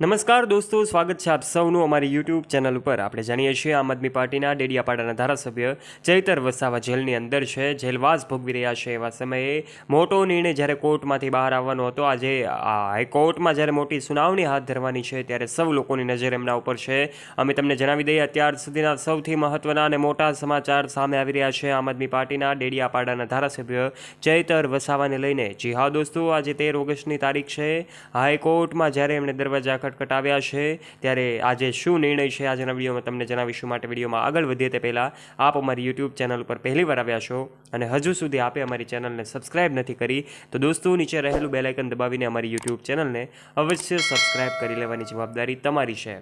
નમસ્કાર દોસ્તો, સ્વાગત છે આપ સૌનું અમારી યુટ્યુબ ચેનલ ઉપર। આપણે જાણીએ છીએ આમ આદમી પાર્ટીના ડેડિયાપાડાના ધારાસભ્ય ચૈતર વસાવા જેલની અંદર છે, જેલવાસ ભોગવી રહ્યા છે। એવા સમયે મોટો નિર્ણય જ્યારે કોર્ટમાંથી બહાર આવવાનો હતો, આજે હાઈકોર્ટમાં જ્યારે મોટી સુનાવણી હાથ ધરવાની છે, ત્યારે સૌ લોકોની નજર એમના ઉપર છે। અમે તમને જણાવી દઈએ અત્યાર સુધીના સૌથી મહત્વના અને મોટા સમાચાર સામે આવી રહ્યા છે આમ આદમી પાર્ટીના ડેડિયાપાડાના ધારાસભ્ય ચૈતર વસાવાને લઈને। જી હા દોસ્તો, આજે 13 ઓગસ્ટની તારીખ છે। હાઈકોર્ટમાં જ્યારે એમણે દરવાજા ખટખટાવ્યા છે, ત્યારે આજે શું નિર્ણય છે આજના વિડીયોમાં તમને જણાવીશું। માટે વિડીયોમાં આગળ વધીએ તે પહેલાં આપ અમારી યુટ્યુબ ચેનલ ઉપર પહેલી વાર આવ્યા છો અને હજુ સુધી આપે અમારી ચેનલને સબસ્ક્રાઇબ નથી કરી, તો દોસ્તો નીચે રહેલું બેલ આઇકન દબાવીને અમારી યુટ્યુબ ચેનલને અવશ્ય સબસ્ક્રાઇબ કરી લેવાની જવાબદારી તમારી છે।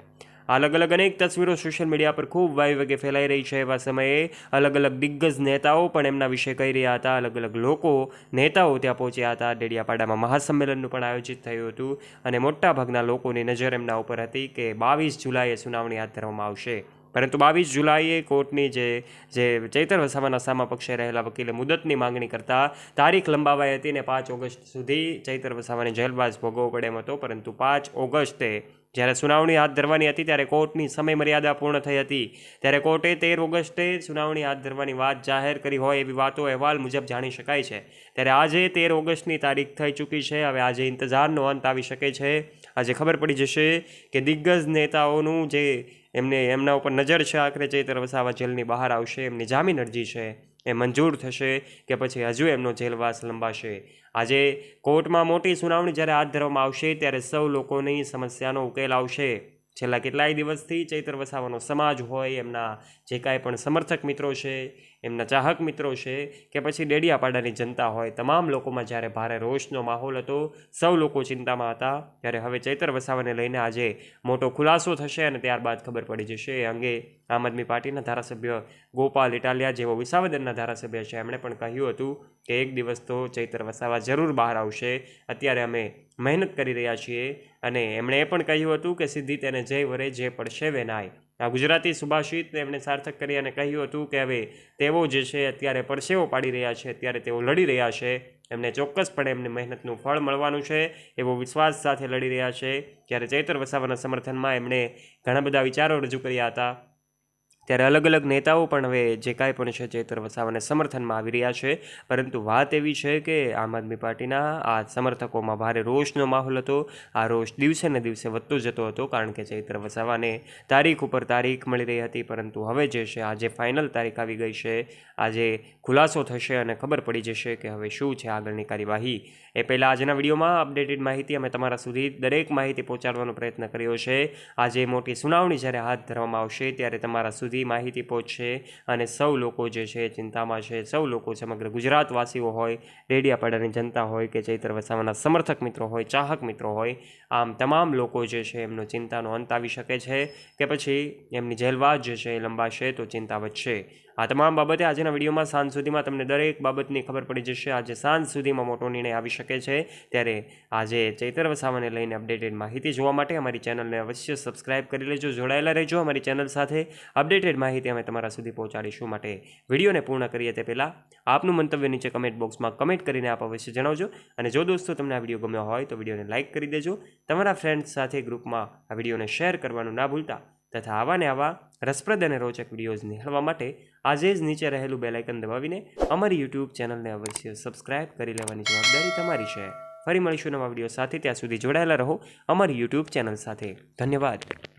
અલગ અલગ અનેક તસવીરો સોશિયલ મીડિયા પર ખૂબ વાયવેગે ફેલાઈ રહી છે। એવા સમયે અલગ અલગ દિગ્ગજ નેતાઓ પણ એમના વિશે કહી રહ્યા હતા, અલગ અલગ લોકો નેતાઓ ત્યાં પહોંચ્યા હતા। ડેડિયાપાડામાં મહાસંમેલનનું પણ આયોજિત થયું હતું અને મોટાભાગના લોકોની નજર એમના ઉપર હતી કે 22 જુલાઈએ સુનાવણી હાથ ધરવામાં આવશે, પરંતુ 22 જુલાઈએ કોર્ટની જે ચૈતર વસાવાના સામા પક્ષે રહેલા વકીલે મુદતની માંગણી કરતા તારીખ લંબાવાઈ હતી ને 5 ઓગસ્ટ સુધી ચૈતર વસાવાને જેલવાસ ભોગવવો પડે એમ હતો। પરંતુ 5 ઓગસ્ટે જ્યારે સુનાવણી હાથ ધરવાની હતી ત્યારે કોર્ટની સમય મર્યાદા પૂર્ણ થઈ હતી, ત્યારે કોર્ટે 13 ઓગસ્ટે સુનાવણી હાથ ધરવાની વાત જાહેર કરી હોય એવી વાતો અહેવાલ મુજબ જાણી શકાય છે। ત્યારે આજે 13 ઓગસ્ટની તારીખ થઈ ચૂકી છે। હવે આજે ઇંતજારનો અંત આવી શકે છે। આજે ખબર પડી જશે કે દિગ્ગજ નેતાઓનું જે એમના ઉપર નજર છે, આખરે ચૈતર વસાવા જેલની બહાર આવશે, એમની જામીન અરજી છે એ મંજૂર થશે કે પછી હજુ એમનો જેલવાસ લંબાશે। આજે કોર્ટમાં મોટી સુનાવણી જ્યારે હાથ ધરવામાં આવશે ત્યારે સૌ લોકોની સમસ્યાનો ઉકેલ આવશે। છેલ્લા કેટલાય દિવસથી ચૈતર વસાવાનો સમાજ હોય, એમના જે કાંઈ પણ સમર્થક મિત્રો છે, એમના ચાહક મિત્રો છે કે પછી ડેડિયાપાડાની જનતા હોય, તમામ લોકોમાં જ્યારે ભારે રોષનો માહોલ હતો, સૌ લોકો ચિંતામાં હતા, ત્યારે હવે ચૈતર વસાવાને લઈને આજે મોટો ખુલાસો થશે અને ત્યારબાદ ખબર પડી જશે। એ અંગે આમ આદમી પાર્ટીના ધારાસભ્ય ગોપાલ ઇટાલિયા, જેઓ વિસાવદરના ધારાસભ્ય છે, એમણે પણ કહ્યું હતું કે એક દિવસ તો ચૈતર વસાવા જરૂર બહાર આવશે, અત્યારે અમે મહેનત કરી રહ્યા છીએ। અને એમણે એ પણ કહ્યું હતું કે સીધી તેને જય વરે જે પડશે વેનાય, આ ગુજરાતી સુભાષિતને એમણે સાર્થક કરી અને કહ્યું હતું કે હવે તેઓ જે છે અત્યારે પરસેવો પાડી રહ્યા છે, અત્યારે તેઓ લડી રહ્યા છે, એમને ચોક્કસપણે એમની મહેનતનું ફળ મળવાનું છે એવો વિશ્વાસ સાથે લડી રહ્યા છે। જ્યારે ચૈતર વસાવાના સમર્થનમાં એમણે ઘણા બધા વિચારો રજૂ કર્યા હતા, ત્યારે અલગ અલગ નેતાઓ પણ હવે જે કાંઈ પણ છે ચૈતર વસાવાને સમર્થનમાં આવી રહ્યા છે। પરંતુ વાત એવી છે કે આમ આદમી પાર્ટીના આ સમર્થકોમાં ભારે રોષનો માહોલ હતો। આ રોષ દિવસે ને દિવસે વધતો જતો હતો, કારણ કે ચૈતર વસાવાને તારીખ ઉપર તારીખ મળી રહી હતી, પરંતુ હવે જે છે આજે ફાઇનલ તારીખ આવી ગઈ છે। આજે ખુલાસો થશે અને ખબર પડી જશે કે હવે શું છે આગળની કાર્યવાહી। એ પહેલાં આજના વિડીયોમાં અપડેટેડ માહિતી અમે તમારા સુધી દરેક માહિતી પહોંચાડવાનો પ્રયત્ન કર્યો છે। આજે મોટી સુનાવણી જ્યારે હાથ ધરવામાં આવશે ત્યારે તમારા સુધી માહિતી પહોંચશે અને સૌ લોકો જે છે ચિંતામાં છે, સૌ લોકો સમગ્ર ગુજરાતવાસીઓ હોય, ડેડિયાપાડાની જનતા હોય કે ચૈતર વસાવાના સમર્થક મિત્રો હોય, ચાહક મિત્રો હોય, આમ તમામ લોકો જે છે એમનો ચિંતાનો અંત આવી શકે છે કે પછી એમની જેલવાસ જે છે એ લંબાશે તો ચિંતા વધશે। આ તમામ બાબતે આજના વિડીયોમાં સાંજ સુધીમાં તમને દરેક બાબતની ખબર પડી જશે। આજે સાંજ સુધીમાં મોટો નિર્ણય આવી શકે છે, ત્યારે આજે ચૈતર વસાવાને લઈને અપડેટેડ માહિતી જોવા માટે અમારી ચેનલને અવશ્ય સબસ્ક્રાઇબ કરી લેજો, જોડાયેલા રહેજો અમારી ચેનલ સાથે। અપડેટેડ માહિતી અમે તમારા સુધી પહોંચાડીશું। માટે વિડીયોને પૂર્ણ કરીએ તે પહેલાં આપનું મંતવ્ય નીચે કમેન્ટ બોક્સમાં કમેન્ટ કરીને આપ અવશ્ય જણાવજો। અને જો દોસ્તો તમને આ વિડીયો ગમ્યો હોય તો વિડીયોને લાઇક કરી દેજો, તમારા ફ્રેન્ડ્સ સાથે ગ્રુપમાં આ વિડીયોને શેર કરવાનું ના ભૂલતા, તથા આવા ને આવા રસપ્રદ અને રોચક વિડીયોઝ નિહાળવા માટે આજે જ નીચે રહેલું બેલ આઇકન દબાવીને અમારી યુટ્યુબ ચેનલને અવશ્ય સબસ્ક્રાઇબ કરી લેવાની જવાબદારી તમારી છે। ફરી મળીશું નવા વિડીયો સાથે, ત્યાં સુધી જોડાયેલા રહો અમારી યુટ્યુબ ચેનલ સાથે। ધન્યવાદ।